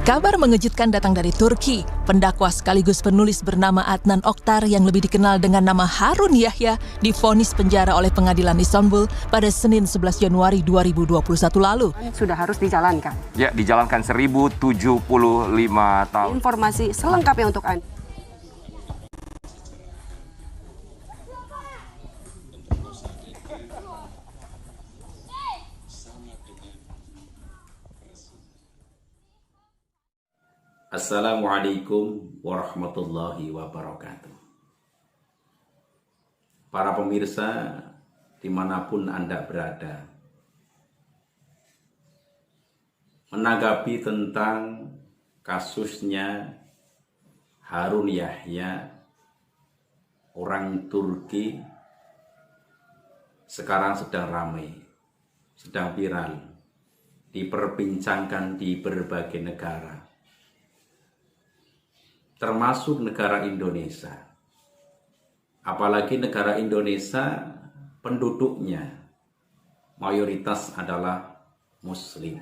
Kabar mengejutkan datang dari Turki. Pendakwa sekaligus penulis bernama Adnan Oktar yang lebih dikenal dengan nama Harun Yahya divonis penjara oleh pengadilan Istanbul pada Senin 11 Januari 2021 lalu. Sudah harus dijalankan. Ya, dijalankan 1075 tahun. Informasi selengkapnya untuk Anda. Assalamualaikum warahmatullahi wabarakatuh. Para pemirsa dimanapun Anda berada, menanggapi tentang kasusnya Harun Yahya, orang Turki, sekarang sedang ramai, sedang viral, diperbincangkan di berbagai negara, termasuk negara Indonesia. Apalagi negara Indonesia penduduknya mayoritas adalah Muslim.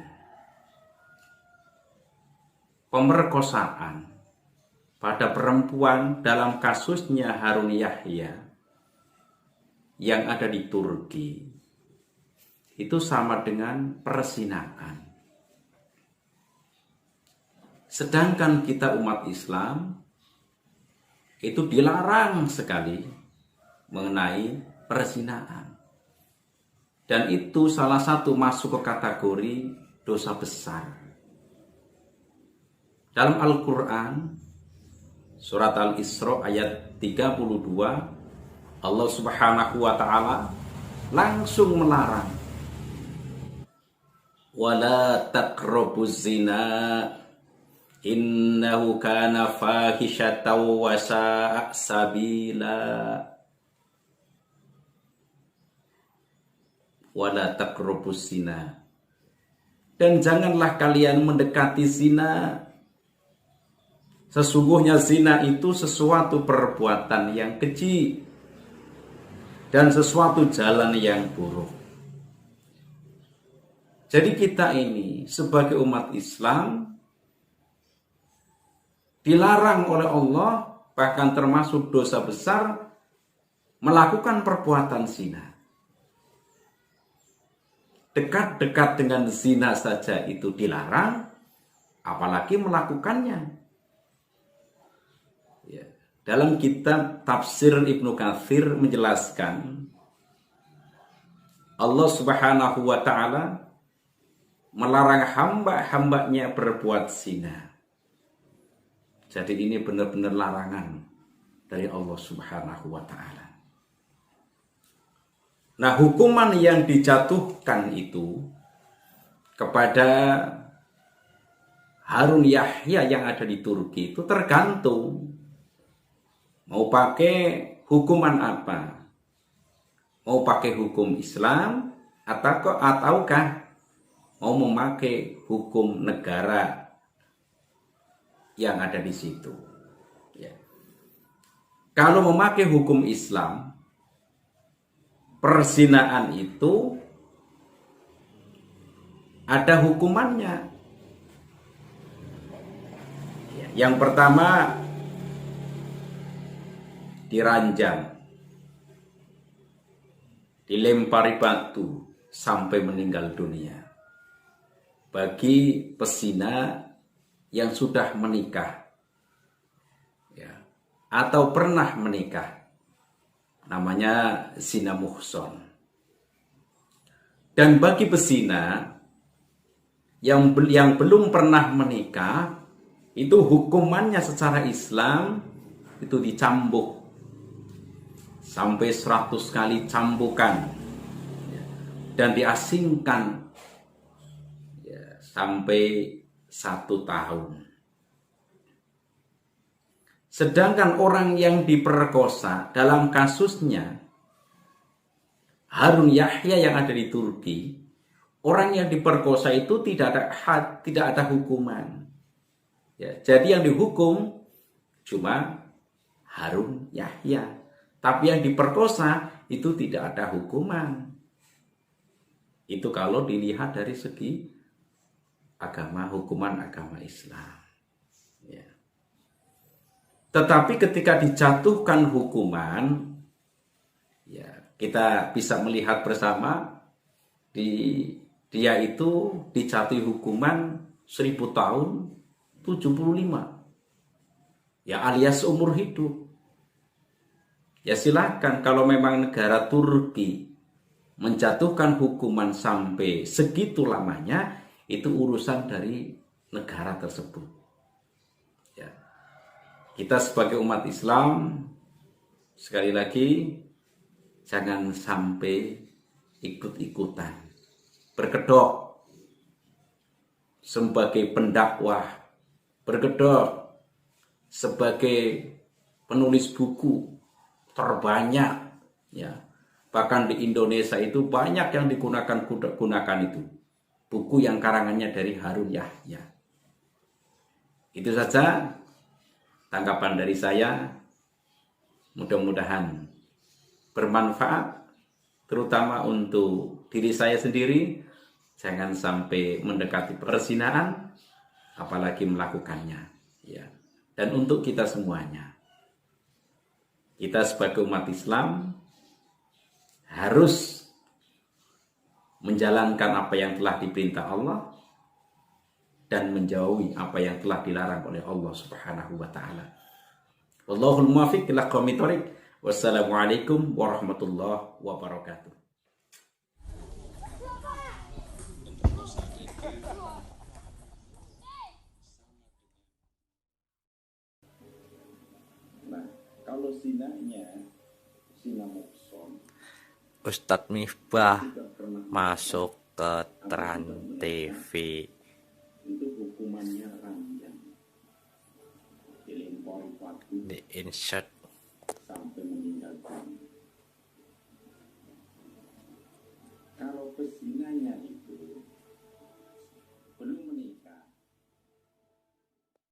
Pemerkosaan pada perempuan dalam kasusnya Harun Yahya yang ada di Turki itu sama dengan perzinahan. Sedangkan kita umat Islam itu dilarang sekali mengenai perzinahan. Dan itu salah satu masuk ke kategori dosa besar. Dalam Al-Quran, surat Al-Isra ayat 32, Allah Subhanahu wa ta'ala langsung melarang. Wala taqrabuz zina innahu kana fahisyatan wa sa'a sabila. Wala taqrabuz zina. Dan janganlah kalian mendekati zina. Sesungguhnya zina itu sesuatu perbuatan yang keji dan sesuatu jalan yang buruk. Jadi kita ini sebagai umat Islam dilarang oleh Allah, bahkan termasuk dosa besar, melakukan perbuatan zina. Dekat-dekat dengan zina saja itu dilarang, apalagi melakukannya. Ya. Dalam kitab Tafsir Ibnu Katsir menjelaskan, Allah Subhanahu wa ta'ala melarang hamba-hambanya berbuat zina. Jadi ini benar-benar larangan dari Allah Subhanahu wa ta'ala. Nah, hukuman yang dijatuhkan itu kepada Harun Yahya yang ada di Turki itu tergantung mau pakai hukuman apa. Mau pakai hukum Islam ataukah mau memakai hukum negara yang ada di situ. Ya. Kalau memakai hukum Islam, perzinahan itu ada hukumannya. Ya. Yang pertama, diranjam, dilempari batu sampai meninggal dunia. Bagi pezina yang sudah menikah, ya, atau pernah menikah, namanya zina muhson. Dan bagi pezina yang belum pernah menikah, itu hukumannya secara Islam itu dicambuk sampai 100 kali cambukan, ya, dan diasingkan, ya, sampai 1 tahun. Sedangkan orang yang diperkosa dalam kasusnya Harun Yahya yang ada di Turki, orang yang diperkosa itu tidak ada hukuman. Ya, jadi yang dihukum cuma Harun Yahya, tapi yang diperkosa itu tidak ada hukuman. Itu kalau dilihat dari segi hukuman agama Islam. Ya. Tetapi ketika dijatuhkan hukuman, ya kita bisa melihat bersama dia itu dijatuhi hukuman 1000 tahun 75. Ya alias umur hidup. Ya silakan kalau memang negara Turki menjatuhkan hukuman sampai segitu lamanya, itu urusan dari negara tersebut. Ya. Kita sebagai umat Islam, sekali lagi, jangan sampai ikut-ikutan, berkedok sebagai pendakwah, berkedok sebagai penulis buku terbanyak, ya. Bahkan di Indonesia itu banyak yang gunakan itu. Buku yang karangannya dari Harun Yahya. Itu saja tanggapan dari saya. Mudah-mudahan bermanfaat, terutama untuk diri saya sendiri. Jangan sampai mendekati perzinahan, apalagi melakukannya. Ya. Dan untuk kita semuanya, kita sebagai umat Islam harus menjalankan apa yang telah diperintah Allah dan menjauhi apa yang telah dilarang oleh Allah Subhanahu wa taala. Wallahul muwaffiq ila aqwamit thoriq. Wassalamualaikum warahmatullahi wabarakatuh. Nah, kalau zinanya zina muhson, Ustadz Mifbah masuk ke Trans TV. itu hukumannya ranjang, dilempari batu Di insert sampai meninggal dunia. Kalau pezinanya